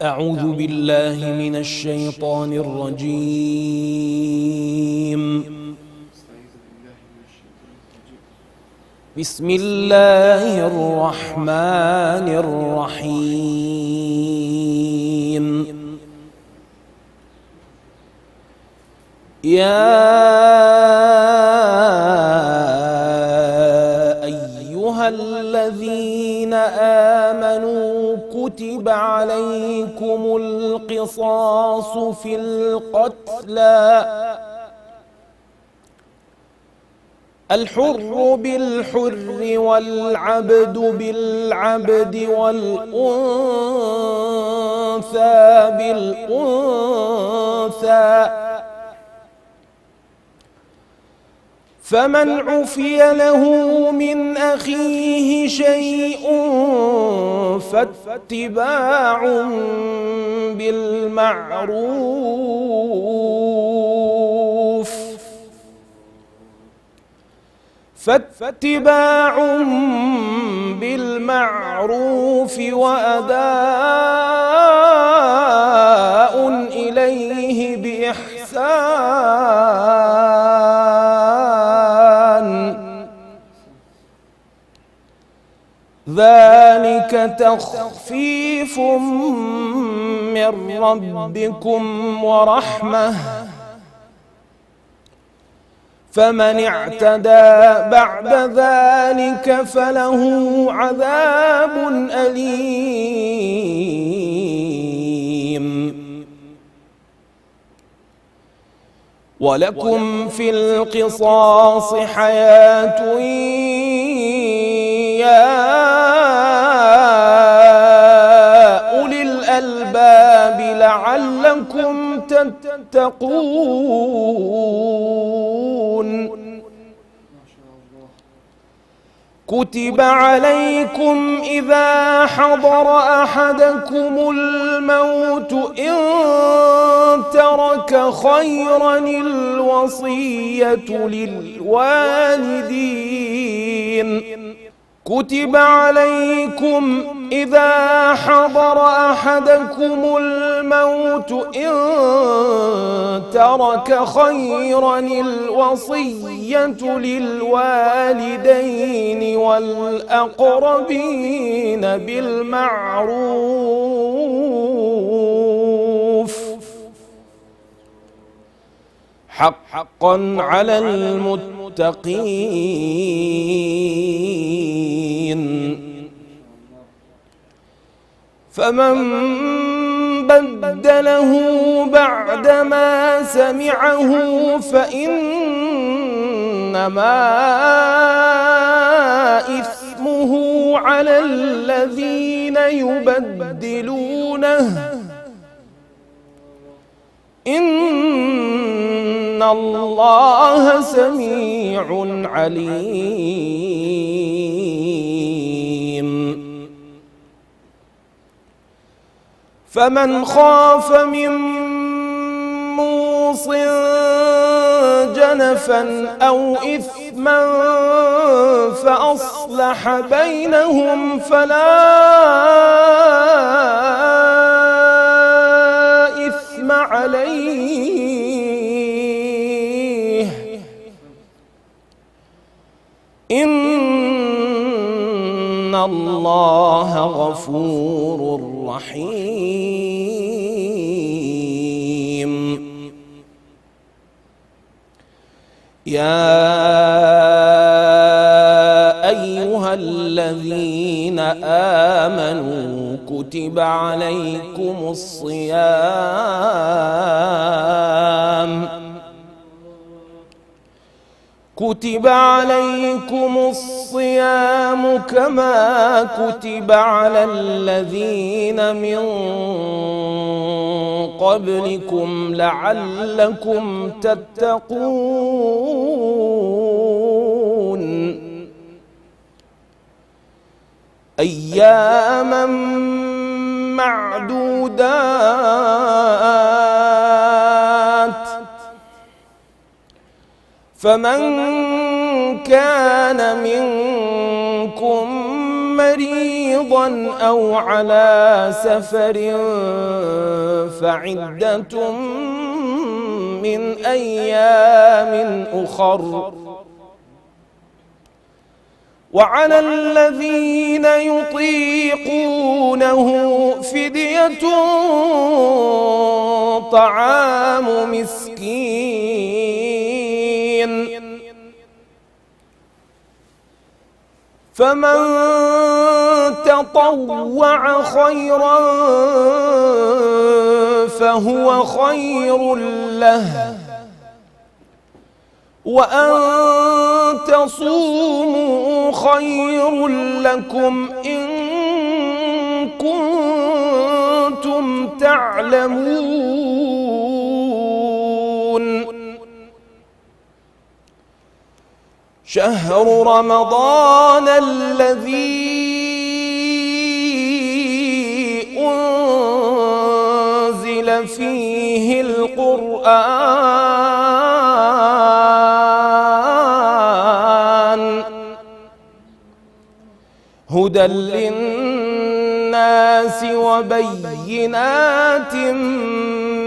أعوذ بالله من الشيطان الرجيم. بسم الله الرحمن الرحيم. يا أيها الذين آمنوا كتب عليكم القصاص في القتلى، الحر بالحر والعبد بالعبد والأنثى بالأنثى، فمن عفي له من أخيه شيء فاتباع بالمعروف وأداء إليه بإحسان، ذلك تخفيف من ربكم ورحمة، فمن اعتدى بعد ذلك فله عذاب أليم. ولكم في القصاص حياة يا أولي الألباب لعلكم تتقون. كتب عليكم إذا حضر أحدكم الموت إن ترك خيرا الوصية للوالدين. كتب عليكم إذا حضر أحدكم الموت إن ترك خيرا الوصية للوالدين والأقربين بالمعروف، حقا على المتقين. فمن بدله بعدما سمعه فإنما إثمه على الذين يبدلونه، إن الله سميع عليم. فمن خاف من موص جنفا أو إثما فأصلح بينهم فلا إثم عليه، إن الله غفور رحيم. يا أيها الذين آمنوا كتب عليكم الصيام كما كتب على الذين من قبلكم لعلكم تتقون. أياما معدودات، فمن كان منكم مريضا أو على سفر فعدة من أيام أخر وعلى الذين يطيقونه فدية طعام مسكين فمن تطوع خيرا فهو خير له وأن تصوموا خير لكم إن كنتم تعلمون شهر رمضان الذي أنزل فيه القرآن هدى للناس وبينات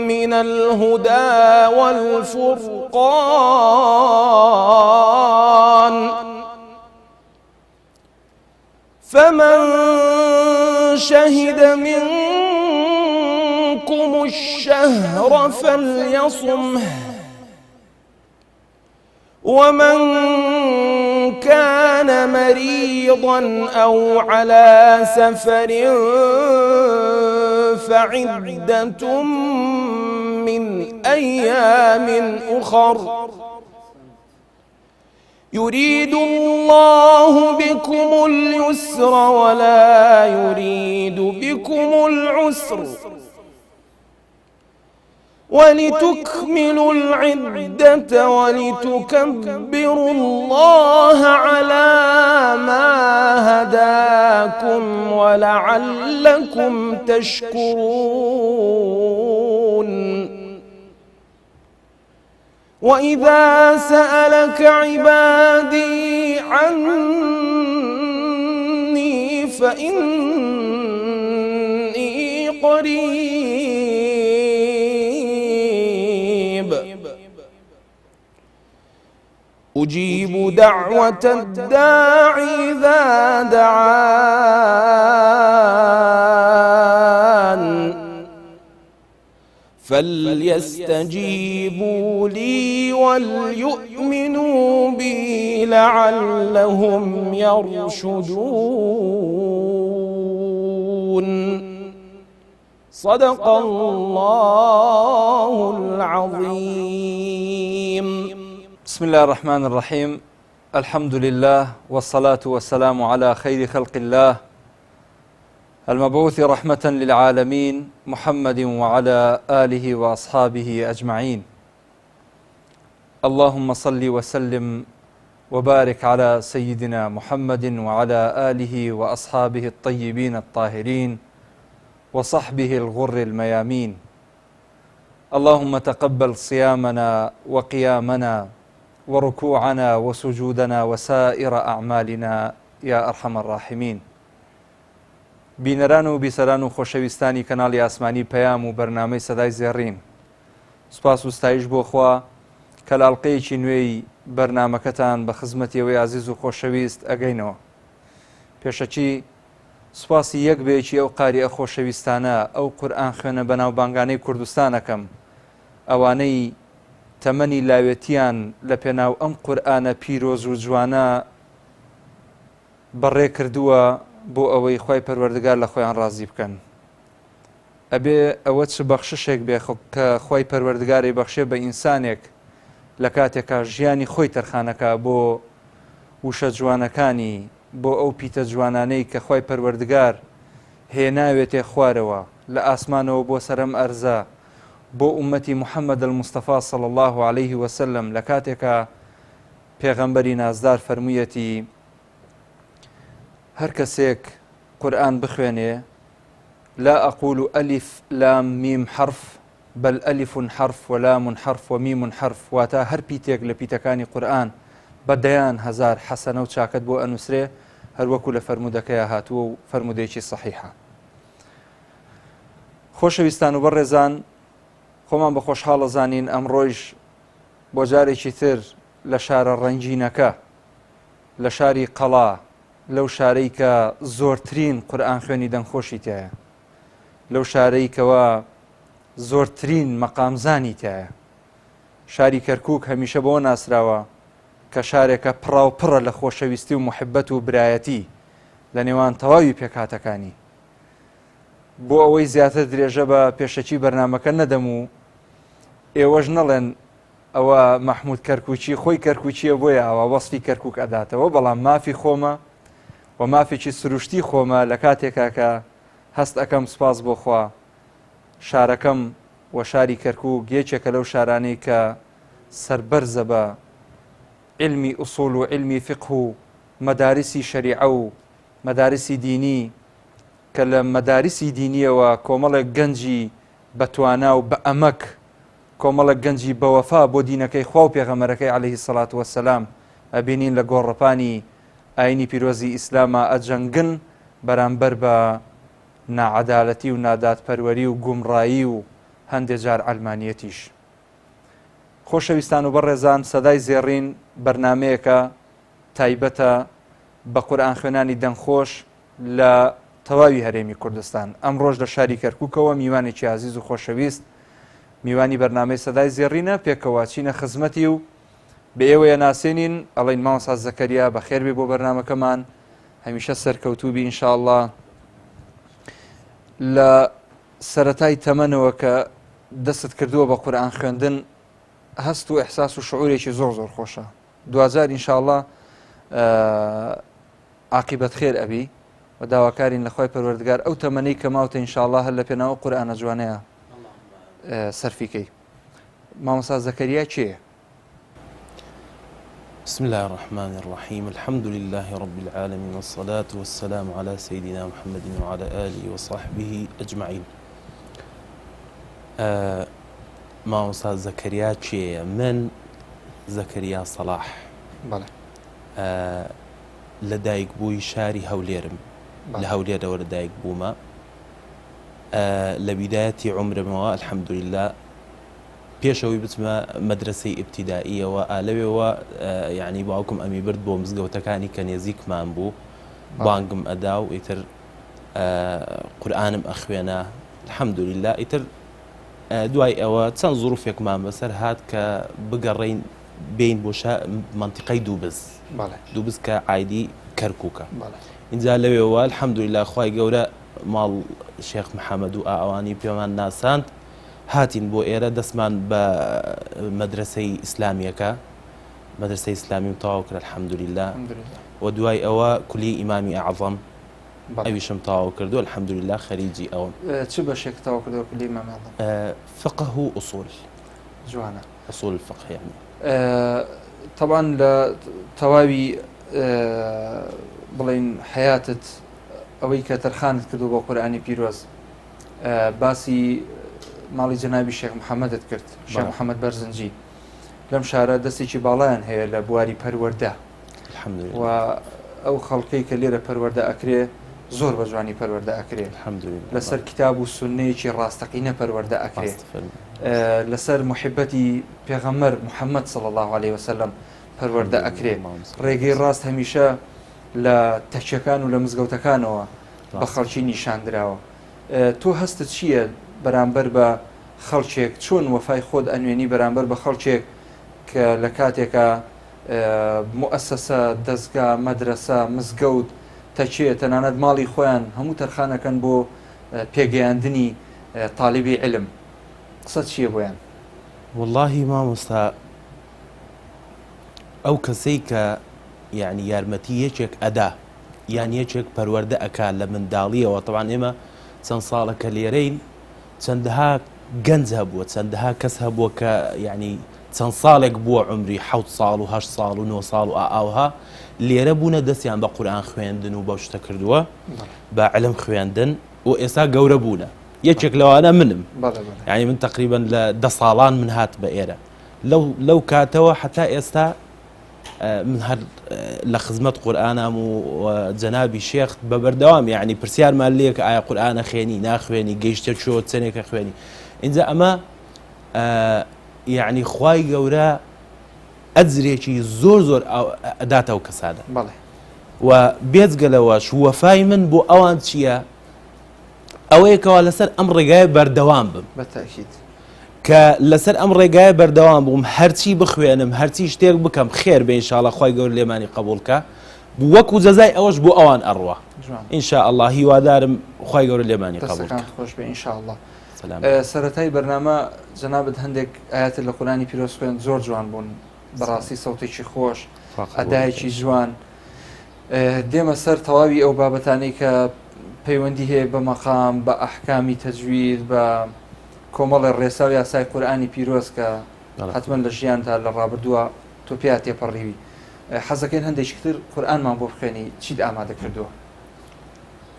من الهدى والفرقان فمن شهد منكم الشهر فليصمه ومن كان مريضا أو على سفر فعدة من أيام أخر يريد الله بكم اليسر ولا يريد بكم العسر ولتكملوا العدة ولتكبروا الله على ما هداكم ولعلكم تشكرون وإذا سألك عبادي عني فإني قريب أجيب دعوة الداع إذا دعان فليستجيبوا لي وليؤمنوا بي لعلهم يرشدون صدق الله العظيم. بسم الله الرحمن الرحيم. الحمد لله والصلاة والسلام على خير خلق الله المبعوث رحمة للعالمين محمد وعلى آله وأصحابه أجمعين. اللهم صل وسلم وبارك على سيدنا محمد وعلى آله وأصحابه الطيبين الطاهرين وصحبه الغر الميامين. اللهم تقبل صيامنا وقيامنا وركوعنا وسجودنا وسائر أعمالنا يا أرحم الراحمين. بینەران و بیسەران و خۆشەویستانی کەناڵی ئاسمانی پەیام و بەرنامەی سەدای زێڕین، سوپاس و ستایش بۆ خوا کە لاڵقەیەکی نوێی بەرنامەکەتان بە خزمەتیەوەی عزیز و خۆشەویست ئەگەینەوە. پێشەچی سوپاسی یەک بێکی ئەو قاریە خۆشەویستانە ئەو قورئان خوێنە بەناوبانگانەی کوردستانەکەم، ئەوانەی تەمەنی لاوێتیان لە پێناو ئەم قورئانە پیرۆز و جوانە بەڕێ کردووە بۆ ئەوەی خوای پەروەردگار لە خۆیان ڕازی بکەن. ئەبێ ئەوە چ بەخششێک بێ کە خوای پەروەردگاری بەخشێ بە ئینسانێک لە کاتێکا ژیانی خۆی تەرخانەکە بۆ وشە جوانەکانی، بۆ ئەو پیتە جوانانەی کە خوای پەروەردگار هێناوێتێ خوارەوە لە ئاسمانەوە بۆ سەرم ئەرزە بۆ ئومەتی محەممەد المستەفا صلی الله عليه وسلم لە کاتێکە پێغەمبەری نازدار فەرموویەتی هەر کەسێک قورئان بخوێنێ لا أقول ألف لام ميم حرف بل ألف حرف ولام حرف وميم حرف، واتە هەر پیتێک لە پیتەکانی قورئان بە دەیان هەزار حەسەنە و چاکەت بۆ ئەنووسرێ هەروەکو لە فەرمودەکەیە هاتووە و فەرمودەیەکی صحیحە. خۆشەویستان و بەڕێزان، خۆمان بە خۆشحاڵە زانین ئەمڕۆیش بۆ جارێکی تر لە شارە ڕەنگینەکە، لە شاری قەڵا، لەو شارەی کە زۆرترین قورئان خوێنی دەنگخۆشی تایە، لەو شارەی کەوە زۆرترین مەقامزانی تایە. شاری کەرکووک هەمیشە بۆ ناسراوە کە شارێکە پڕاوپڕە لە خۆشەویستی و محبەت و برایەتی لە نێوان تەواوی پێکهاتەکانی. بۆ ئەوەی زیاتر درێژە بە پێشەکی بەرنامەکە نەدەم و ئێوەش نەڵێن ئەوە مەحموود کەرکووچی خۆی کەرکووچیە بۆیە ئەوە وەسفی کەرکووک ئەداتەوە، بەڵام مافی خۆمە و مافێکی سروشتی خۆمە لە کاتێکا کە هەست ئەەکەم سپاس بۆ خوا شارەکەم و شاری کەرکووک یەکێکە لەو شارانەی کە سەربەرزە بە علمی ئوسوڵ و علمی فقه و مەدارسی شەریعە و مەدارسی دینی، کە لە مەدارسی دینیەوە کۆمەڵێک گەنجی بەتوانا و بە ئەمەک، کۆمەڵێک گەنجی بەوەفا بۆ دینەکەی خوا و پێغەمبەرەکەی عەلەیهی سەڵات وەسەلام ئەبینین لە گۆڕەپانی ئاینی پیرۆزی ئیسلامە ئەجەنگن بەرامبەر بە ناعەدالەتی و نادادپەروەری و گومڕایی و هەندێک جار ئەلمانیەتیش. خۆشەویستان و بەڕێزان، سەدای زێڕین بەرنمەیەکە تایبەتە بە قورئان خوێنانی دەنگخۆش لە تەواوی هەرێمی کوردستان. ئەمڕۆژ لە شاری کەرکووکەوە میوانێکی عزیز و خۆشەویست، میوانی بەرنامەی سەدای زێڕینە، پێکەوە چینە خزمەتی و بە ئێوەیە ناسێنین ئەڵێن مامۆستا زەکەریا بەخێر بێ بۆ بەرنامەکەمان، هەمیشە سەرکەوتووبی ئینشاءالله. لە سەرەتای تەمەنەوە کە دەست کردووە بە قورئان خوێندن، هەست و ئەحساس و شعورێکی زۆر زۆر خۆشە. دوازار ئینشاءالله عاقبەت خێر ئەبی و داواکارین لە خوای پەروەردگار ئەو تەمەنەی کە ماوتە ئینشاءالله هەر لە پێناوە قورئانە جوانەیە سەرفیکەی. مامۆستا زەکەریا چییە؟ بسم الله الرحمن الرحيم الحمد لله رب العالمين والصلاة والسلام على سيدنا محمد وعلى آله وصحبه أجمعين. مامۆستا زەکەریا چییە؟ من زەکەریا سەلاح لە دایک بووی شاری هەولێرم، لە هەولێرەوە لە دایک بوومە. لە بیدایەتی عمرمەوە الحەمدولله پێشەوەی بچمە مەدرسەی ئیبتیدائیەوە ئالەوێەوە یعنی باوکم ئەمی برد بۆ مزگەوتەکانی کە نێزیکمان بوو، بانگم ئەدا و ئیتر قورئانم ئەخوێنە الحەمدولله. ئیتر دوای ئەوە چەند زوروفێکمان بەسەر هات کە بگەڕین بین بۆ منتیقەی دووبز کە عایدی کەرکووکە. اینجا لەوێەوە الحەمدولله خوای گەورە ماڵ شێخ محەممەد و ئاوانی پێمان ناساند، هاتین بۆ ئێرە دەستمان بە مەدرسەی ئیسلامیەکە، مەدرسەی ئیسلامی تەواو کرد الحەمدولله. و دوای ئەوە کولی ئیمامی ئەعظەم ئەویشم تەواو کردو الحەمدولله، خەریجی ئەوم. چ بەشێک تەواو کردەوە کولی ئیمامی ئەعظەم؟ فقه و ئوسوڵ. جوانە. ئوسوڵ الفقه يعني. طبعا لە تەواوی بڵین حیاتت ئەوەی کە تەرخانت کردو بۆ قورئانی پیرۆز، باسی ماڵی جەنابی شێخ محەممەدت کرد، شێخ محەممەد بەرزنجی. لەم شارە دەستێکی باڵایان هەیە لە بواری پەروەردە و ئەو خەڵکەی کە لێرە پەروەردە ئەکرێ زۆر بە جوانی پەروەردە ئەکرێ، لەسەر کتاب و سوننەیەکی ڕاستەقینە پەروەردە ئەکرێ، لەسەر محبەتی پێغەمبەر محەممەد صلی الله عليه وسلم پەروەردە ئەکرێ. ڕێگەی ڕاست هەمیشە لە تەکچەکان و لە مزگەوتەکانەوە بە خەڵکی نیشاندراوە. تۆ هەستت چییە بەرامبەر بە خەڵکێک، چۆن وەفای خۆت ئەنوێنی بەرامبەر بە خەڵکێک کە لە کاتێکە مؤسسە، دەستگا، مەدرسە، مزگەوت، تەکێ، تەنانەت ماڵی خۆیان هەموو تەرخانەکەن بۆ پێگەیاندنی تاڵیبی علم، قسەت چییە بۆیان؟ واللهی مامۆستا ئەو کەسەی کە یعنی یارمەتی یەکێک ئەدا یان یەکێک پەروەردە ئەکا لە منداڵیەوە، طبعا ئێمە چەند ساڵەکە لێرەین، چەندەها گەنج هەبووە، چەندەها کەس هەبووە کە یعنی چەند ساڵێک بووە عمری 7 ساڵ و 8 ساڵ و 9 ساڵ و ئاوها لێرە بوونە دەستیان بە قورئان خوێندن و بەو شتە کردووە، بە علم خوێندن و ئێستا گەورە بوونە. یەکێک لەوانە منم، یعنی من تقریبا لە 10 ساڵان من هات بە ئێرە، لەو کاتەوە حتا ئێستا من هەر لە خزمەت قورئانام و جەنابی شێخ بە بەردەوام یعنی پرسیارمان لێ کە ئایا قورئانە خوێنی ناخوێنی گەیشتە چۆ چەندێکە خوێنی اینجا ئەمە یعنی خوای گەورە ئەجرێکی زۆر ئەداتەوە کەسادە و بێجگەلەوەش وەفای من بۆ ئەوان چییە؟ ئەوەیەکەوە لەسەر ئەم ڕێگایە بەردەوام بم بەتاکید کە لەسەر ئەم ڕێگایە بەردەوام بووم هەرچی بخوێنم هەرچی شتێک بکەم خێر بێ ئینشاءڵڵا خوای گەورە لێمانی قبوڵکە وەکو جەزای ئەوەش بۆ ئەوان ئەڕوا ئینشاءڵڵا هیوادارم خوای گەورە لێمانی قبوڵکە خۆش بێ ئینشاءڵڵا. سەرەتای بەرنامە جەنابەت هەندێک ئاەت لە قورئانی پیرۆز خوێن زۆر جوان بوون بەڕاستی سەوتێکی خۆش ئەدایەکی جوان دێمە سەر تەواوی ئەو بابەتانەی کە پەیوەندی هەیە بە مەقام بە ئەحکامی تەجوید بە کۆمەڵی ڕێسا و یاسای قورئانی پیرۆز کە حتمما لە ژیانتا لە ڕابردووە تۆ پێیان تێپەڕیوی حەزەکەین هەندێکی تر قورئانمان بۆ بخوێنی چیت ئامادە کردووە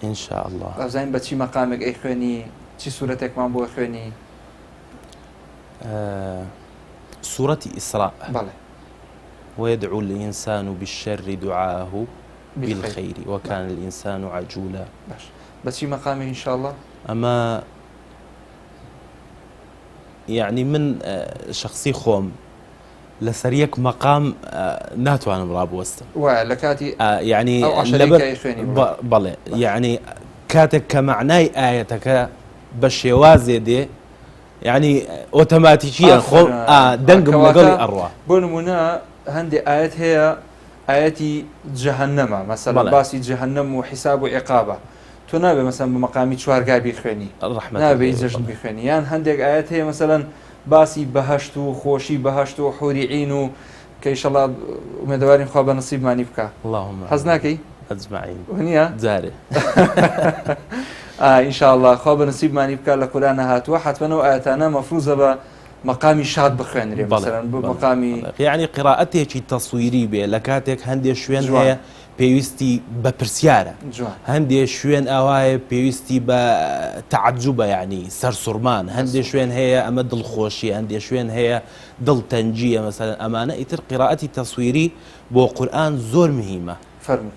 ئینشاءڵڵا ئەزانین بە چی مەقامێک ئەی خوێنی چی سوورەتێکمان بۆ خوێنی سوورەتی ئیسراء بەڵێ ويدعو الإنسان بالشر دعاءه بالخير وكان الإنسان عجولا بس مقامه إن شاء الله أما يعني من شخصي خوم لسريك مقام ناتوان مراب وستم ولكاتي يعني بلى يعني كاتك كمعناي آيتك بشيوازي دي يعني اوتوماتيكيا خوم دنقم لقلي أروى بونمونا هندي آيات هي آياتي جهنم مثلا باسي جهنم وحساب وعقابه تو نابي مثلا بمقامي شوارقاي بيخويني الرحمة نابي جشن بيخويني يعني هندي آيات هي مثلا باسي بهشتو خوشي بهشتو حوري عينو كيش الله ومدوارين خواب نصيب ما نبكى اللهم حزناكي أجمعين ونيا زاري إن شاء الله خواب نصيب ما نبكى لقرآن هاتوا حتما وآياتنا مفروضة مقامي شاد بخوين مثلا بمقامي يعني قراءته شي تصويري به لكاتك هندي شوين هي بيوستي ببرسيارة هندي شوين أواي بيوستي بتعجبة يعني سرسرمان هندي شوين هي أمد الخوشي هندي شوين هي ضل تنجية مثلا أمانة إتر قراءتي تصويري بو قرآن زور مهمة فرمي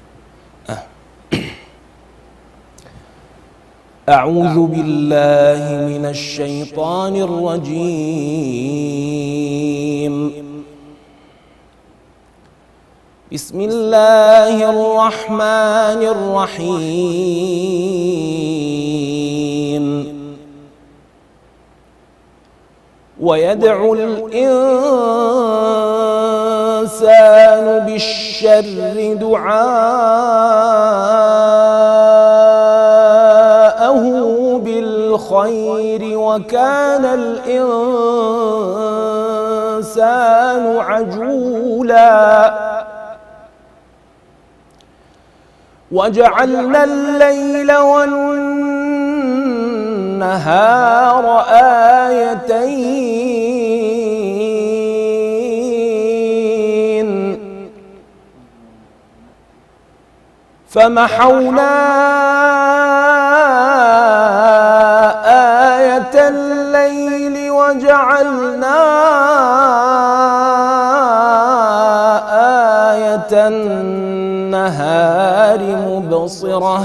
أعوذ بالله من الشيطان الرجيم بسم الله الرحمن الرحيم ويدعو الإنسان بالشر دعاءه بالخير وكان الإنسان عجولا وجعلنا الليل والنهار آيتين فمحونا آية الليل وجعلنا آية النهار مبصرة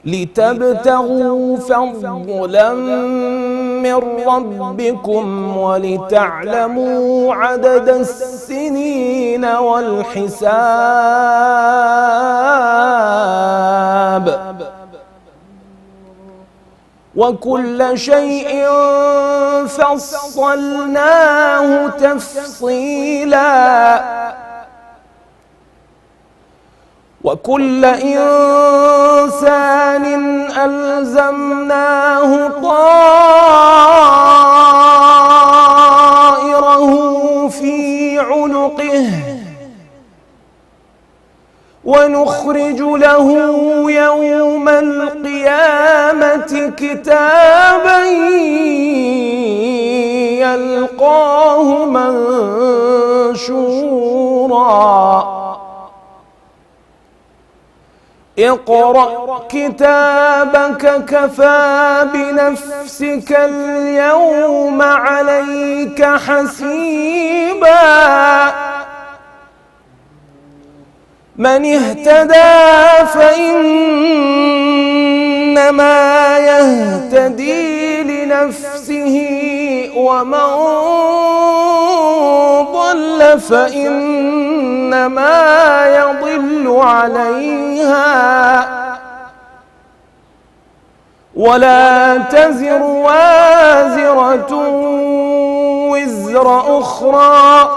لتبتغوا فضلا من ربكم ولتعلموا عدد السنين والحساب وكل شيء فصلناه تفصيلا وكل إنسان ألزمناه طائره في عنقه ونخرج له يوم القيامة كتابا يلقاه منشورا اقرأ كتابك كفى بنفسك اليوم عليك حسيبا من اهتدى فإنما يهتدي لنفسه ومن ضل فإنما يضل عليها ولا تزر وازرة وزر أخرى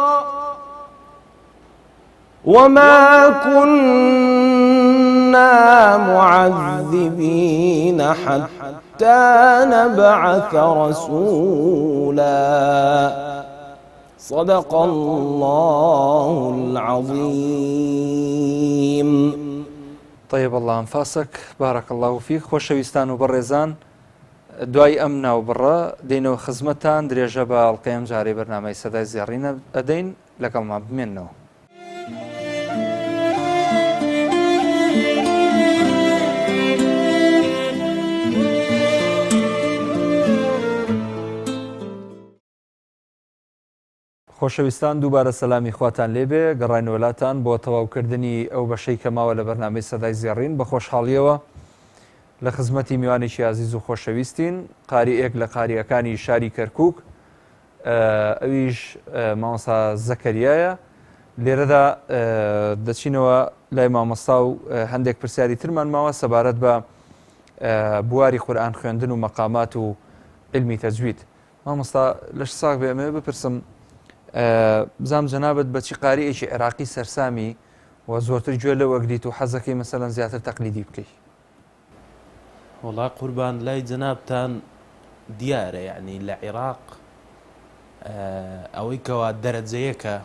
وما كنا معذبين حتى نبعث رسولا صدق الله العظيم. طيب الله أنفاسك بارك الله فيك. خۆشەویستان و بەڕێزان دوای ئەم ناوبڕە دێنەوە خزمەتتان درێژە بە ئەڵقەیەم جارێ بەرنامەی سەدای زێڕینە ئەدەین لەگەڵمان بمێنەوە. خۆشەویستان دووبارە سەلامی خواتان لێبێ گەڕاینەوەلاتان بۆ تەواوکردنی ئەو بەشەی کەماوە لە بەرنامەی سەدای زێڕین بە خۆشحاڵیەوە لە خزمەتی میوانێکی عزیز و خۆشەویستین قاری ئێک لە قاریەکانی شاری کەرکووک ئەویش مامۆستا زەکەریایە. لێرەدا دەچینەوە لای مامۆستا و هەندێک پرسیاری ترمان ماوە سەبارەت بە بواری قورئان خوێندن و مەقامات و علمی تەجوید. مامۆستا لەش ساغ بێ ئەمێ بپرسم بزانم جەنابەت بەچی قاریئێکی عێراقی سەرسامی و زۆرتر گوێ لە وەگریت و حەزەکەی مەسەلەن زیاتر تەقلیدی بکەیت؟ وڵا قوربان لای جەنابتان دیارە یعنی لە عێراق ئەوەی کەوا دەرەجەیەکە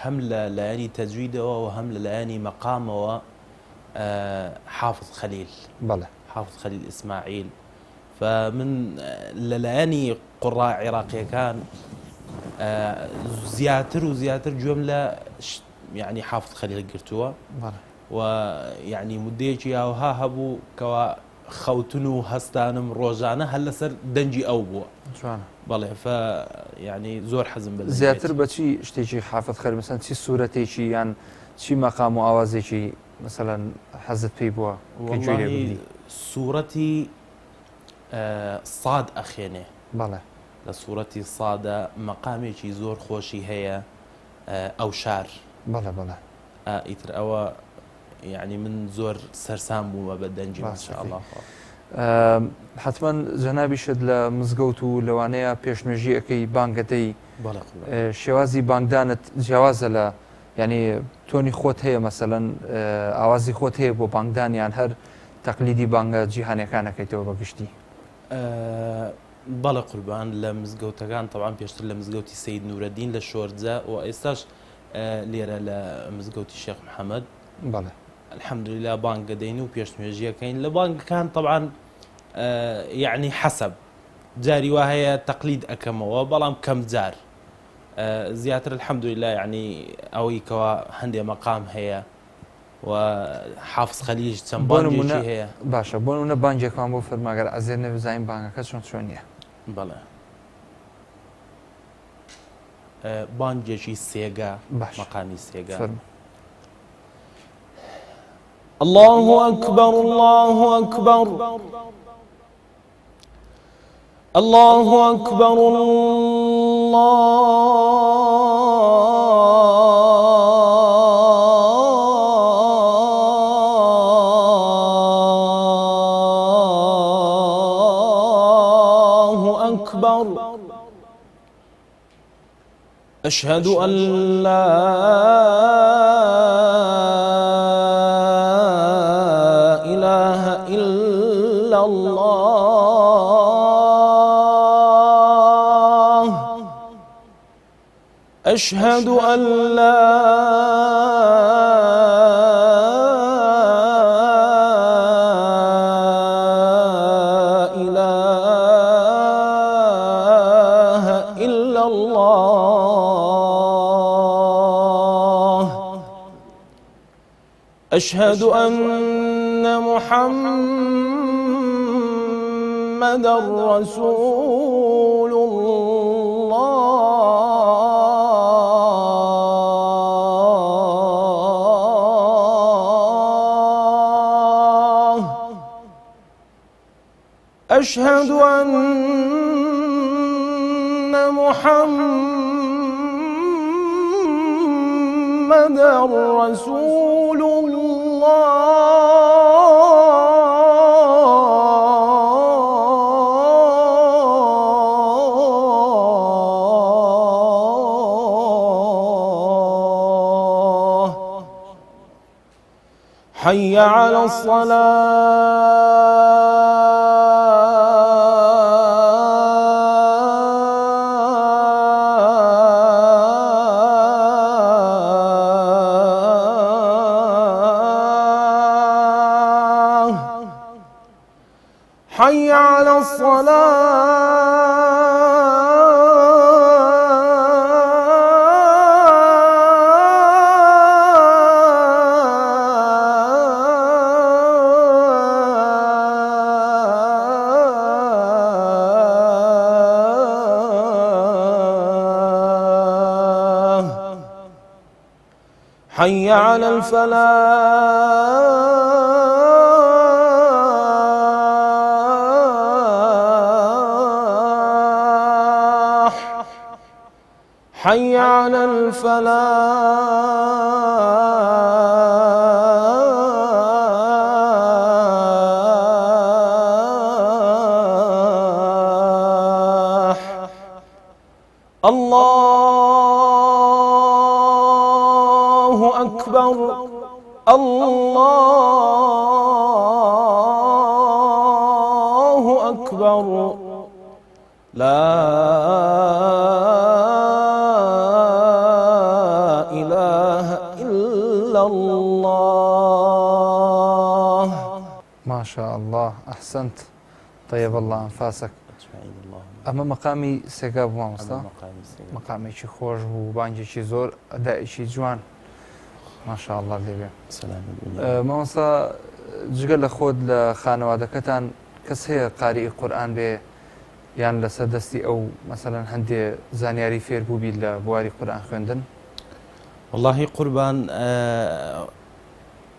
هەم لە لایەنی تەجویدەوە و هەم لە لایەنی مەقامەوە حافظ خەلیل بەڵێ حافظ خەلیل ئیسماعیل فمن لە لایەنی قوڕا عێراقیەکان زیاتر و زیاتر گوێم لە یعنی حافظ خەلیل گرتووە و یعنی مودەیەکی هاوها هەبوو کەوا خەوتن و هەستانم ڕۆژانە هەر لەسەر دەنجی ئەو بووە. بەڵێ یعنی زۆر حەزم بە زیاتر بەچی شتێکی حافظ خەلیل مەسەلەن چی سوورەتێکی یان چی مەقام و ئاوازێکی مەسەلەن حەزت پێی بووە؟ سوورەتی ساد ئەخێنێ. بەڵێ لە سوورەتی سادە مەقامێکی زۆر خۆشی هەیە ئەو شار. بەڵێ بەڵێ ئیتر ئەوە یعنی من زۆر سەرسام بوومە بە دەنجی ماشاءالله. حتمما جەنابیشت لە مزگەوت و لەوانەیە پێشنوێژی ئەەکەی بانگەدەی شێوازی بانگدانت جیاوازە لە ینی تۆنی خۆت هەیە مەسەلەن ئاوازی خۆت هەیە بۆ بانگدانیان هەر تەقلیدی بانگە جیهانیەکانەکەیتەوە بەگشتی؟ بەڵێ قوربان لە مزگەوتەکان تەوان پێشتر لە مزگەوتی سەید نورەدین لە شۆرجە و ئێستاش لێرە لە مزگەوتی شێخ محەممەد بەڵێ الحەمدوللا بانگە دەین و پێشنوێژیەکەین لە بانگەکان طبعاً یعنی حەسەب جاری وا هەیە تەقلید ئەەکەمەوە بەڵام کەم جار زیاتر الحەمدوللا یعنی ئەوەی کەوا هەندێ مەقام هەیە و حافظ خەلیل چەند بانگێکی هەیە. باشە بۆ نمونە بانگێکمان بۆ فەرماگەر ئەزێر نەبزانین بانگەکە چۆن نییە؟ بەڵێ بانگێکی سێگا مەقامی سێگا. الله أكبر الله أكبر الله أكبر الله أكبر أشهد أن لا إله إلا الله أشهد أن لا إله إلا الله أشهد أن محمدا رسول الله أشهد أن محمدا رسول الله حي على الصلاة حي على الصلاة حي على الفلاح حي على الفلاح الله أكبر الله أكبر لا إله إلا الله ما شاء الله أحسنت طيب الله أنفاسك أما مقامي سيقاب مامستا مقامي شي خوش بو بانجي شي زور أدائي شي جوان ما شاء الله لێبێ مامۆستا جگە لە خۆت لە خانەوادەکەتان کەس هەیە قاری قورئان بێ یان لەسەر دەستی ئەو مەسەلەن هەندێ زانیاری فێر بوو بیت لە بواری قورئان خوێندن؟ والله قوربان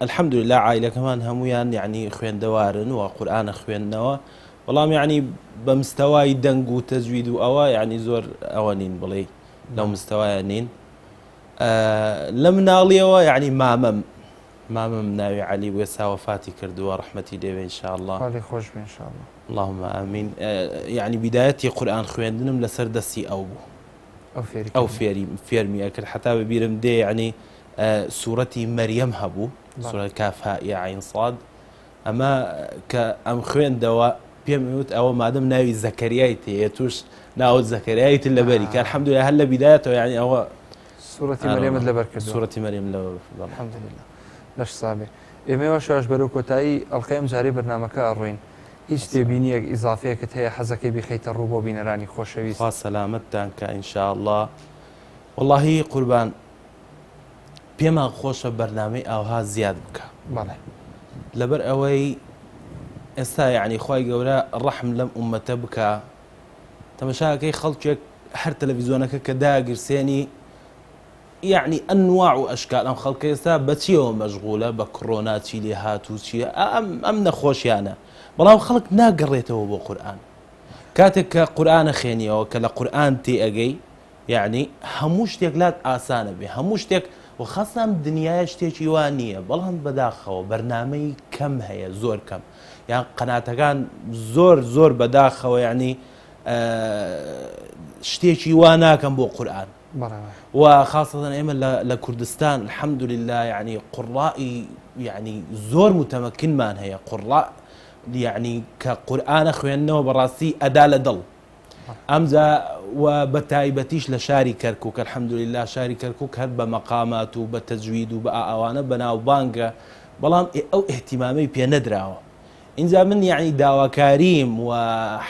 الحمد لله عائلەکەمان هەموویان یعنی خوێندەوارن و قورئانە خوێندنەوە بەڵام یعنی بە مستەوای دەنگ و تەجوید و ئەوە یعنی زۆر ئەوە نین بڵێ لەو مستەوایە نین لە مناڵیەوە یعنی مامەم ناوی علی وێسا وەفاتی کردووە ڕەحمەتی دەوێ ئینشاء الله خاڵی خۆش بێ ئینشاء الله اللهم آمین یعنی بدایەتی قورئان خوێندنم لەسەر دەستی ئەو بوو ئەو فێرمی ئەکرد حتا ببیرم دێ یعنی سوورەتی مەریەم هەبوو سوورەت کاف ها یا عین صاد ئەمە کە ئەم خوێندەوە پێم وت ئەوە مادەم ناوی زەکەریای تێیە توش ناوت زەکەریایت لەبەری کە الحەمدولله هەر لە بیدایەتەوە یعنی ئەوە سوورەتی مەریەمت لەبەر کردووە سوورەتی مەریەم لەوە الحەمدولله لەش سابێ ئێمەوە شاش بەرەو کۆتایی ئەڵقەیەم جارێ بەرنامەکە ئەڕۆین هیچ تێبینیەک ئیزافەیەکت هەیە حەزەکەی بخەیتە ڕوو بۆ بینەرانی خۆشەویست خوا سەلامەتتان کە ئینشاء الله واللهی قوربان پێمان خۆشە بەرنامەی ئەوها زیاد بکە بەڵێ لەبەر ئەوەی ئێستا یعنی خوای گەورە ڕەحم لەم ئومەتە بکە تەماشاکەی خەڵکێک هەر تەلەڤیزۆنەکە کە داگرسێنی یعنی ئەنواع و ئەشکال ئەم خەڵکە ئێستا بەچیەوە مەشغوڵە بە کڕۆنا چی لێ هاتوو چییە ئەم نەخۆشیانە بەڵام خەڵک ناگەڕێتەوە بۆ قورئان کاتێک کە قورئانە خێنیەوە کە لە قورئان تێ ئەگەی یعنی هەموو شتێک لات ئاسانە بێ هەموو شتێک و خەسەم دنیای شتێکی وان نییە بەڵام بەداخەوە بەرنامەی کەم هەیە زۆر کەم یان قەناتەکان زۆر بەداخەوە یعنی شتێکی وا ناکەم بۆ قورئان و خاصة ئێمە لە کوردستان الحەمدولله یعنی قوڕائی یعنی زۆر متەمەکنمان هەیە قوڕا یعنی کە قورئانە خوێندنەوە بەڕاستی ئەدا لە دڵ ئەمجا و بە تایبەتیش لە شاری کەرکووک الحەمدولله شاری کەرکووک هەر بە مەقامات و بە تەجوید و بە ئەوانە بەناوبانگە بەڵام ئەو ئێحتیمامەی پێ نەدراوە اینجا من یعنی داواکاریم و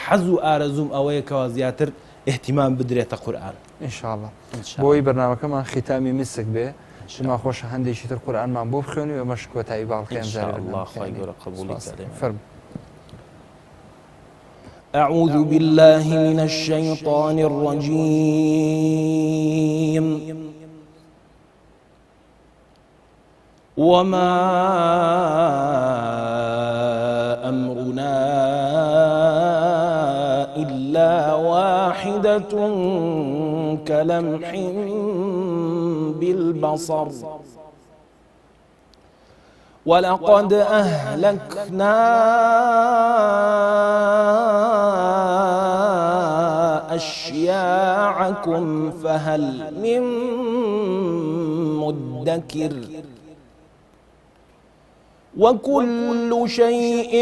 حەز و ئارەزوم ئەوەیە کەوا زیاتر اهتمام بدرێتە قورئان ئینشاءالله بۆی بەرنامەکەمان ختامی میسک بێ ما خۆش هەندێکی تر قورئانمان بۆ بخوێنی و ئەمەش کۆتایی باڵقەیەم إن شاء الله خواهي قرأ قبولك علينا. أعوذ بالله من الشيطان الرجيم. وما أمرنا إلا واحدة كلمح بالبصر ولقد أهلكنا أشياعكم فهل من مدكر وكل شيء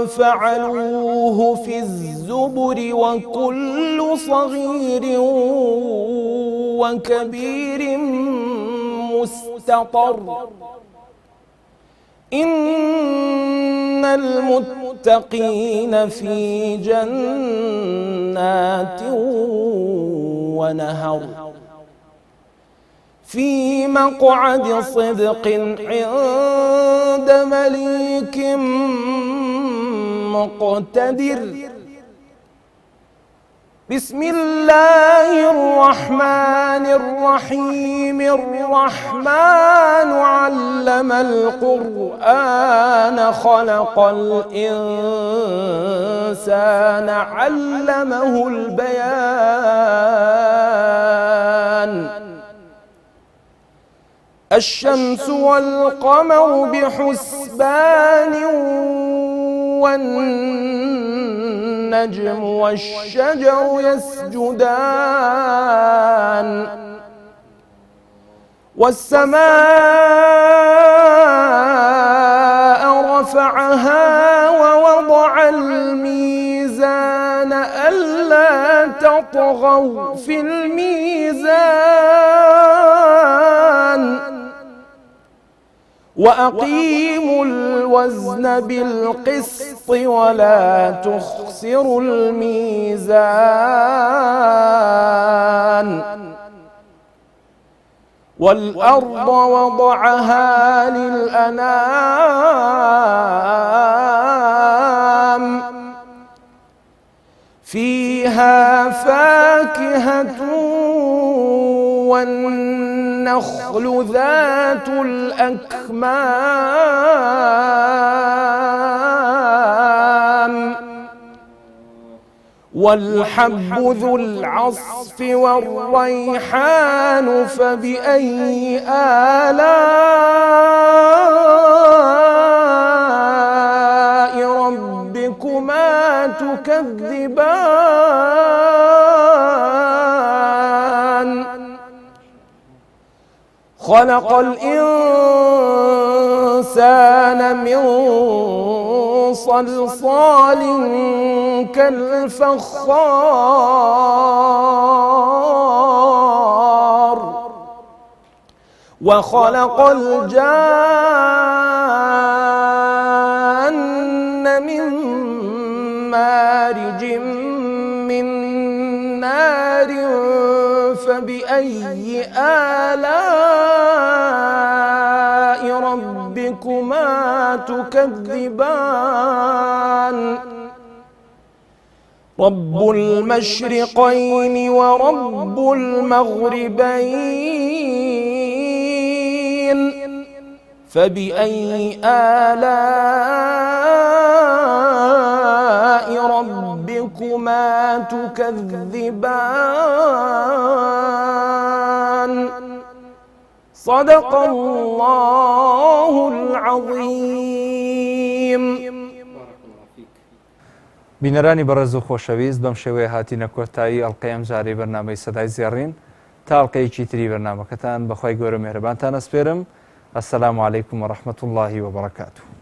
فعلوه في الزبر وكل صغير وكبير مستطر إن المتقين في جنات ونهر في مقعد صدق عند مليك مقتدر. بسم الله الرحمن الرحيم. الرحمن علم القرآن خلق الإنسان علمه البيان. الشمس والقمر بحسبان والنجم والشجر يسجدان والسماء رفعها ووضع الميزان ألا تطغوا في الميزان وأقيموا الوزن بالقسط ولا تخسروا الميزان والأرض وضعها للأنام فيها فاكهة والنخل ذات الأكمام والحب ذو العصف والريحان فبأي آلاء ربكما تكذبان خلق الإنسان من صلصال كالفخار وخلق الجان من مارج من نار فبأي آلاء ربكما تكذبان رب المشرقين ورب المغربين فبأي آلاء ربكما تكذبان صدق الله العظيم. بینەرانی بەڕێز و خۆشەویست بەم شێوەیە هاتینە کۆتایی ئەڵقەی ئەم جارەی بەرنامەی سەدای زێڕین تا ئەڵقەیەکی تری بەرنامەکەتان بەخوای گەورە مێهرەبانتان ئەسپێرم. ئەسەلامو عەلەیکوم وەڕەحمەتوڵڵاهی وەبەڕەکاتوه.